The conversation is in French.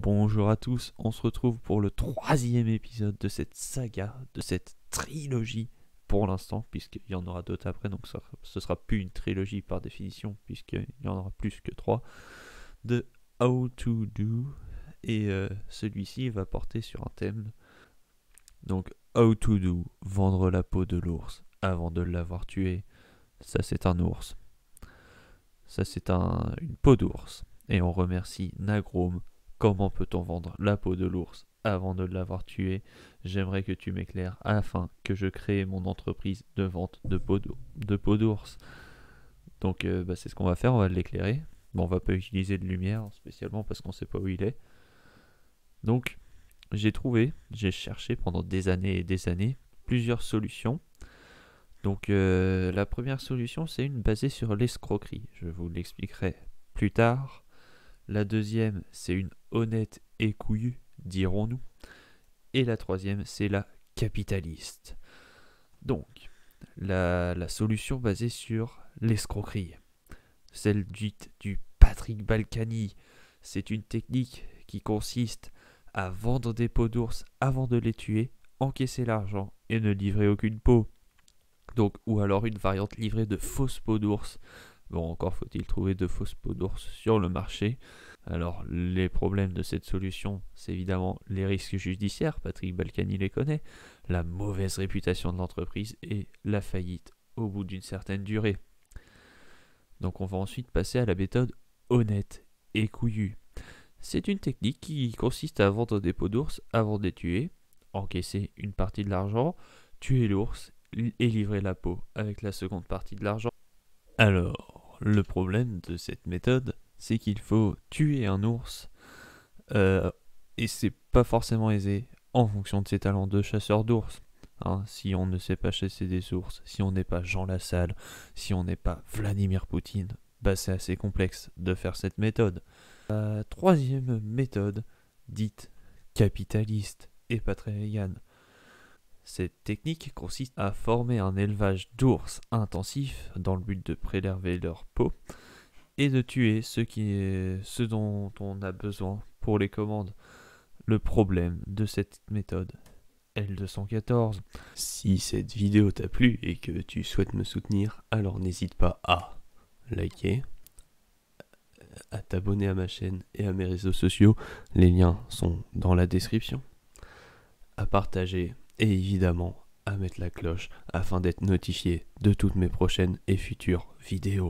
Bonjour à tous, on se retrouve pour le troisième épisode de cette saga, de cette trilogie pour l'instant, puisqu'il y en aura d'autres après, donc ce sera plus une trilogie par définition, puisqu'il y en aura plus que trois, de How to Do, et celui-ci va porter sur un thème, donc How to Do, vendre la peau de l'ours avant de l'avoir tué, ça c'est un ours, ça c'est une peau d'ours, et on remercie Nagrome. Comment peut-on vendre la peau de l'ours avant de l'avoir tué? J'aimerais que tu m'éclaires afin que je crée mon entreprise de vente de peau d'ours. Donc c'est ce qu'on va faire, on va l'éclairer. Bon, on va pas utiliser de lumière spécialement parce qu'on sait pas où il est. Donc j'ai cherché pendant des années et des années plusieurs solutions. Donc la première solution, c'est une basée sur l'escroquerie. Je vous l'expliquerai plus tard. La deuxième, c'est une honnête et couillue, dirons-nous. Et la troisième, c'est la capitaliste. Donc, la solution basée sur l'escroquerie, celle dite du Patrick Balkany, c'est une technique qui consiste à vendre des peaux d'ours avant de les tuer, encaisser l'argent et ne livrer aucune peau. Donc, ou alors une variante livrée de fausses peaux d'ours. Bon, encore faut-il trouver de fausses peaux d'ours sur le marché. Alors, les problèmes de cette solution, c'est évidemment les risques judiciaires, Patrick Balkany les connaît, la mauvaise réputation de l'entreprise et la faillite au bout d'une certaine durée. Donc on va ensuite passer à la méthode honnête et couillue. C'est une technique qui consiste à vendre des peaux d'ours avant de les tuer, encaisser une partie de l'argent, tuer l'ours et livrer la peau avec la seconde partie de l'argent. Alors, le problème de cette méthode, c'est qu'il faut tuer un ours et c'est pas forcément aisé en fonction de ses talents de chasseur d'ours. Si on ne sait pas chasser des ours, si on n'est pas Jean Lassalle, si on n'est pas Vladimir Poutine, c'est assez complexe de faire cette méthode. La troisième méthode, dite capitaliste et patriliane. Cette technique consiste à former un élevage d'ours intensif dans le but de prélever leur peau et de tuer ce dont on a besoin pour les commandes. Le problème de cette méthode, L214. Si cette vidéo t'a plu et que tu souhaites me soutenir, alors n'hésite pas à liker, à t'abonner à ma chaîne et à mes réseaux sociaux, les liens sont dans la description, à partager et évidemment à mettre la cloche afin d'être notifié de toutes mes prochaines et futures vidéos.